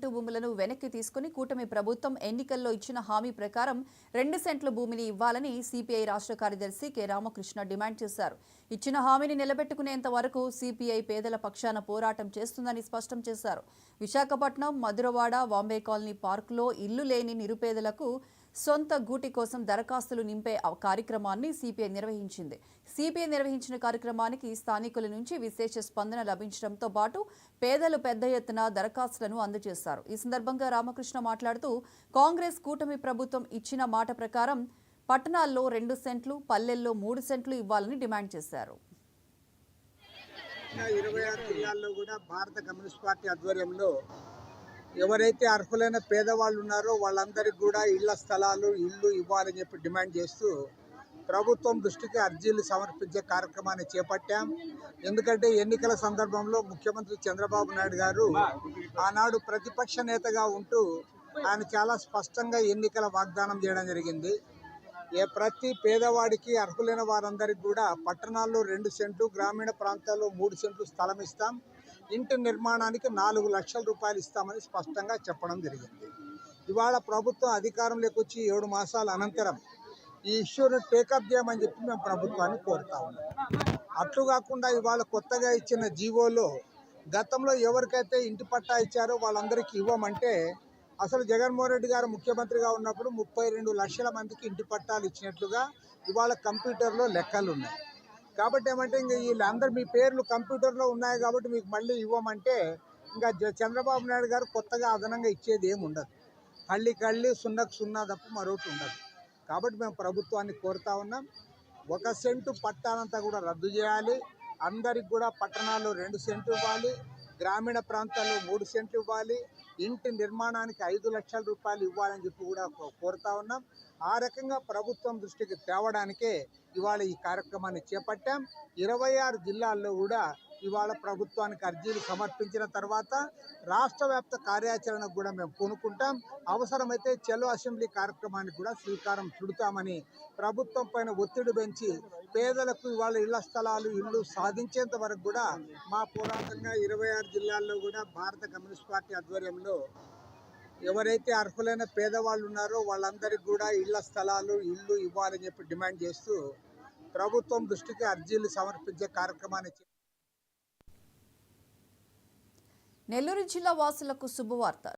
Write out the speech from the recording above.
Scent భూములను వెనక్కి తీసుకుని కూటమి ప్రభుత్వం ఎన్నికల్లో ఇచ్చిన హామీ ప్రకారం 2 సెంట్ల భూమిని ఇవ్వాలని సిపిఐ రాష్ట్ర కార్యదర్శి కె రామకృష్ణ డిమాండ్ చేశారు. ఇచ్చిన హామీని నిలబెట్టుకునేంత వరకు సిపిఐ పేదల పక్షాన పోరాటం చేస్తుందని స్పష్టం చేశారు. విశాఖపట్నం, మధురవాడ, బాంబే కాలనీ పార్కులో ఇల్లు లేని నిరుపేదలకు సొంత గూటి కోసం దరఖాస్తులు నింపే కార్యక్రమాన్ని సిపిఐ నిర్వహించింది. సిపిఐ నిర్వహించిన కార్యక్రమానికి స్థానికుల నుంచి విశేష స్పందన లభించడంతో పాటు పేదలు పెద్ద ఎత్తున దరఖాస్తులను అందజేశారు. ఈ సందర్భంగా రామకృష్ణ మాట్లాడుతూ కాంగ్రెస్ కూటమి ప్రభుత్వం ఇచ్చిన మాట ప్రకారం పట్టణాల్లో 2 సెంట్లు, పల్లెల్లో 3 సెంట్లు ఇవ్వాలని డిమాండ్ చేశారు. 26 జిల్లాల్లో కూడా భారత కమ్యూనిస్ట్ పార్టీ ఆధ్వర్యంలో ఎవరైతే అర్హులైన పేదవాళ్ళు ఉన్నారో వాళ్ళందరికీ కూడా ఇళ్ల స్థలాలు, ఇల్లు ఇవ్వాలని చెప్పి డిమాండ్ చేస్తూ ప్రభుత్వం దృష్టికి అర్జీలు సమర్పించే కార్యక్రమాన్ని చేపట్టాం. ఎందుకంటే ఎన్నికల సందర్భంలో ముఖ్యమంత్రి చంద్రబాబు నాయుడు గారు ఆనాడు ప్రతిపక్ష నేతగా ఉంటూ ఆయన చాలా స్పష్టంగా ఎన్నికల వాగ్దానం చేయడం జరిగింది. ప్రతి పేదవాడికి అర్హులైన వారందరికీ కూడా పట్టణాల్లో 2 సెంట్లు, గ్రామీణ ప్రాంతాల్లో 3 సెంట్లు స్థలం ఇస్తాం, ఇంటి నిర్మాణానికి 4 లక్షల రూపాయలు ఇస్తామని స్పష్టంగా చెప్పడం జరిగింది. ఇవాళ ప్రభుత్వం అధికారంలోకి వచ్చి 7 మాసాల అనంతరం ఈ ఇష్యూను టేకప్ చేయమని చెప్పి మేము ప్రభుత్వాన్ని కోరుతా ఉన్నాం. అట్లు కాకుండా ఇవాళ కొత్తగా ఇచ్చిన జీవోలో గతంలో ఎవరికైతే ఇంటి పట్టా ఇచ్చారో వాళ్ళందరికీ ఇవ్వమంటే అసలు జగన్మోహన్ రెడ్డి గారు ముఖ్యమంత్రిగా ఉన్నప్పుడు 32 లక్షల మందికి ఇంటి పట్టాలు ఇచ్చినట్లుగా ఇవాళ కంప్యూటర్లో లెక్కలు ఉన్నాయి. కాబట్టి ఏమంటే ఇంకా వీళ్ళందరూ మీ పేర్లు కంప్యూటర్లో ఉన్నాయి కాబట్టి మీకు మళ్ళీ ఇవ్వమంటే ఇంకా చంద్రబాబు నాయుడు గారు కొత్తగా అదనంగా ఇచ్చేది ఏమి ఉండదు. కళ్ళి సున్నకు సున్నా తప్ప మరొకటి ఉండదు. కాబట్టి మేము ప్రభుత్వాన్ని కోరుతా ఉన్నాం, 1 సెంటు పట్టాలంతా కూడా రద్దు చేయాలి, అందరికి కూడా పట్టణాల్లో 2 సెంట్లు ఇవ్వాలి, గ్రామీణ ప్రాంతాల్లో 3 సెంట్లు ఇవ్వాలి, ఇంటి నిర్మాణానికి 5 లక్షల రూపాయలు ఇవ్వాలని చెప్పి కూడా కోరుతా ఉన్నాం. ఆ రకంగా ప్రభుత్వం దృష్టికి తేవడానికే ఇవాళ ఈ కార్యక్రమాన్ని చేపట్టాం. 26 జిల్లాల్లో కూడా ఇవాళ ప్రభుత్వానికి అర్జీలు సమర్పించిన తర్వాత రాష్ట్ర వ్యాప్త కార్యాచరణకు కూడా మేము పూనుకుంటాం. అవసరమైతే చలో అసెంబ్లీ కార్యక్రమానికి కూడా శ్రీకారం చుడతామని ప్రభుత్వం పైన ఒత్తిడి పెంచి పేదలకు ఇవాళ ఇళ్ల స్థలాలు, ఇల్లు సాధించేంత వరకు కూడా మా పోరాటంగా 26 జిల్లాల్లో కూడా భారత కమ్యూనిస్ట్ పార్టీ ఆధ్వర్యంలో ఎవరైతే అర్హులైన పేదవాళ్ళు ఉన్నారో వాళ్ళందరికీ కూడా ఇళ్ల స్థలాలు, ఇల్లు ఇవ్వాలని చెప్పి డిమాండ్ చేస్తూ ప్రభుత్వం దృష్టికి అర్జీలు సమర్పించే కార్యక్రమాన్ని. నెల్లూరు జిల్లా వాసులకు శుభవార్త.